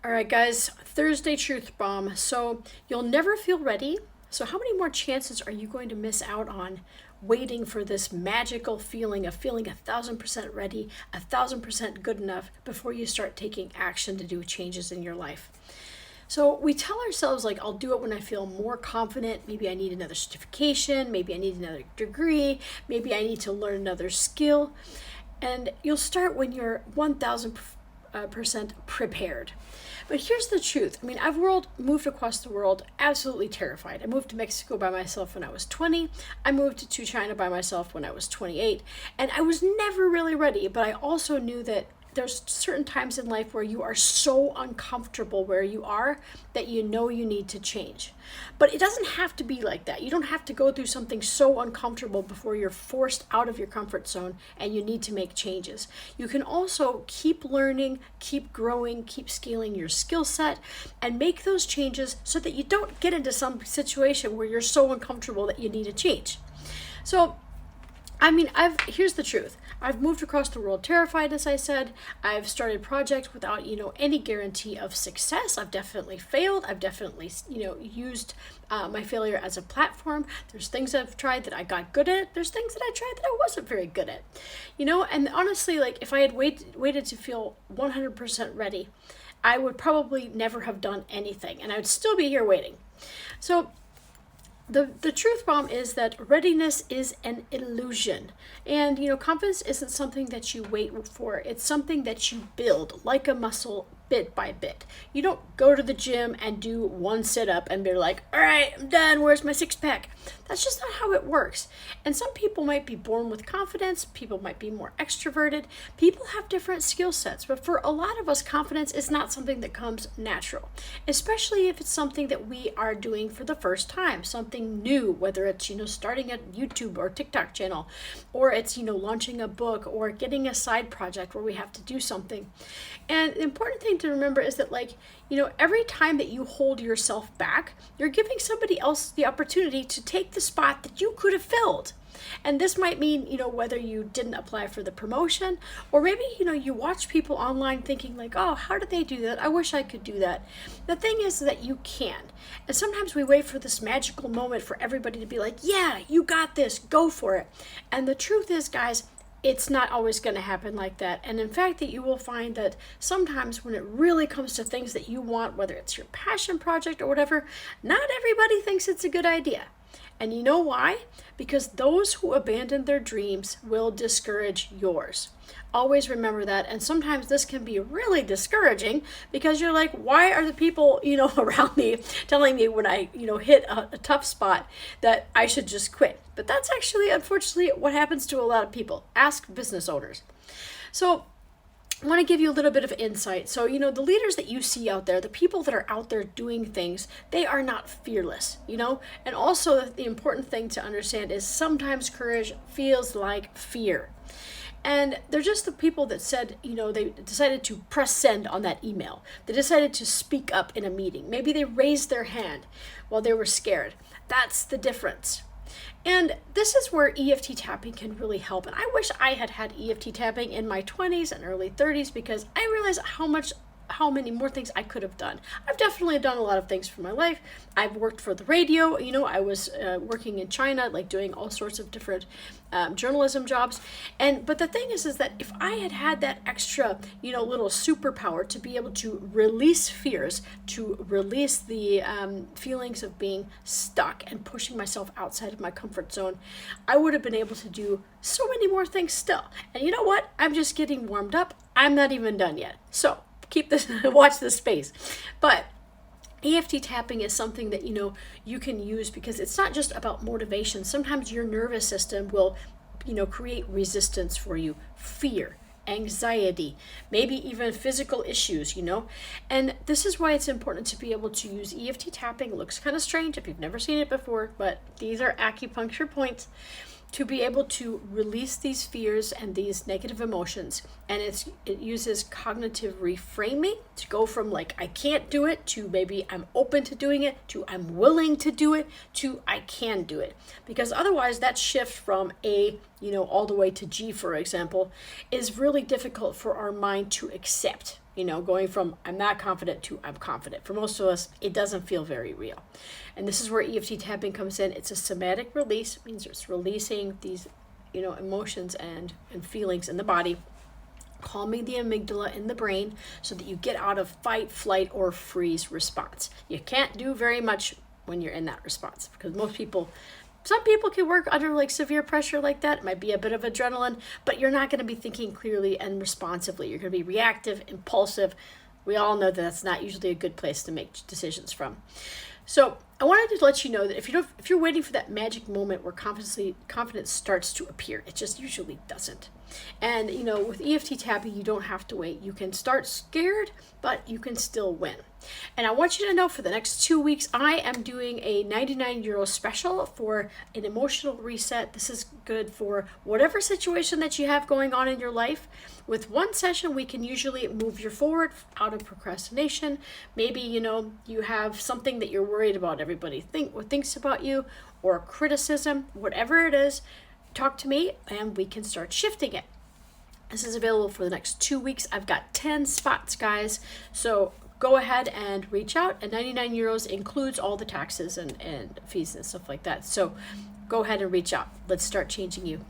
All right, guys, Thursday truth bomb. So you'll never feel ready. So, how many more chances are you going to miss out on waiting for this magical feeling of feeling 1,000% ready, 1,000% good enough before you start taking action to do changes in your life? So, we tell ourselves, like, I'll do it when I feel more confident. Maybe I need another certification. Maybe I need another degree. Maybe I need to learn another skill. And you'll start when you're 1,000% prepared. But here's the truth. I mean, I've moved across the world absolutely terrified. I moved to Mexico by myself when I was 20. I moved to China by myself when I was 28. And I was never really ready, but I also knew that there's certain times in life where you are so uncomfortable where you are that you know you need to change. But it doesn't have to be like that. You don't have to go through something so uncomfortable before you're forced out of your comfort zone and you need to make changes. You can also keep learning, keep growing, keep scaling your skill set, and make those changes so that you don't get into some situation where you're so uncomfortable that you need to change. So here's the truth. I've moved across the world terrified, as I said. I've started projects without, any guarantee of success. I've definitely failed. I've definitely, used my failure as a platform. There's things I've tried that I got good at. There's things that I tried that I wasn't very good at, and honestly, like if I had waited to feel 100% ready, I would probably never have done anything and I would still be here waiting. So the truth bomb is that readiness is an illusion. And, confidence isn't something that you wait for. It's something that you build like a muscle bit by bit. You don't go to the gym and do one sit-up and be like, all right, I'm done. Where's my six-pack? That's just not how it works. And some people might be born with confidence. People might be more extroverted. People have different skill sets. But for a lot of us, confidence is not something that comes natural, especially if it's something that we are doing for the first time, something new, whether it's, starting a YouTube or TikTok channel, or it's, launching a book or getting a side project where we have to do something. And the important thing to remember is that, every time that you hold yourself back, you're giving somebody else the opportunity to take the spot that you could have filled. And this might mean, whether you didn't apply for the promotion, or maybe, you watch people online thinking like, oh, how did they do that? I wish I could do that. The thing is that you can. And sometimes we wait for this magical moment for everybody to be like, yeah, you got this, go for it. And the truth is, guys, it's not always going to happen like that. And in fact, that you will find that sometimes when it really comes to things that you want, whether it's your passion project or whatever, not everybody thinks it's a good idea. And you know why? Because those who abandon their dreams will discourage yours. Always remember that. And sometimes this can be really discouraging because you're like, why are the people, around me telling me when I, hit a tough spot that I should just quit? But that's actually, unfortunately, what happens to a lot of people. Ask business owners. So I want to give you a little bit of insight. So, the leaders that you see out there, the people that are out there doing things, they are not fearless, And also the important thing to understand is sometimes courage feels like fear. And they're just the people that said, they decided to press send on that email. They decided to speak up in a meeting. Maybe they raised their hand while they were scared. That's the difference. And this is where EFT tapping can really help. And I wish I had had EFT tapping in my 20s and early 30s because I realized how many more things I could have done. I've definitely done a lot of things for my life. I've worked for the radio. I was working in China, like doing all sorts of different journalism jobs. But the thing is that if I had had that extra, little superpower to be able to release fears, to release the feelings of being stuck and pushing myself outside of my comfort zone, I would have been able to do so many more things still. And you know what? I'm just getting warmed up. I'm not even done yet. So keep this, watch this space. But EFT tapping is something that, you can use because it's not just about motivation. Sometimes your nervous system will, create resistance for you, fear, anxiety, maybe even physical issues, And this is why it's important to be able to use EFT tapping. It looks kind of strange if you've never seen it before, but these are acupuncture points to be able to release these fears and these negative emotions. And it uses cognitive reframing to go from like, I can't do it, to maybe I'm open to doing it, to I'm willing to do it, to I can do it. Because otherwise that shift from A, all the way to G, for example, is really difficult for our mind to accept. going from I'm not confident to I'm confident. For most of us, it doesn't feel very real. And this is where EFT tapping comes in. It's a somatic release. It means it's releasing these, emotions and feelings in the body, calming the amygdala in the brain so that you get out of fight, flight, or freeze response. You can't do very much when you're in that response because some people can work under like severe pressure like that. It might be a bit of adrenaline, but you're not going to be thinking clearly and responsively. You're going to be reactive, impulsive. We all know that that's not usually a good place to make decisions from. So I wanted to let you know that if you're waiting for that magic moment where confidence starts to appear, it just usually doesn't. And with EFT tapping, you don't have to wait. You can start scared, but you can still win. And I want you to know for the next 2 weeks, I am doing a €99 special for an emotional reset. This is good for whatever situation that you have going on in your life. With one session, we can usually move you forward out of procrastination. Maybe, you have something that you're worried about everybody thinks about you, or criticism, whatever it is, talk to me and we can start shifting it. This is available for the next 2 weeks. I've got 10 spots, guys. So go ahead and reach out. And €99 includes all the taxes and fees and stuff like that. So go ahead and reach out. Let's start changing you.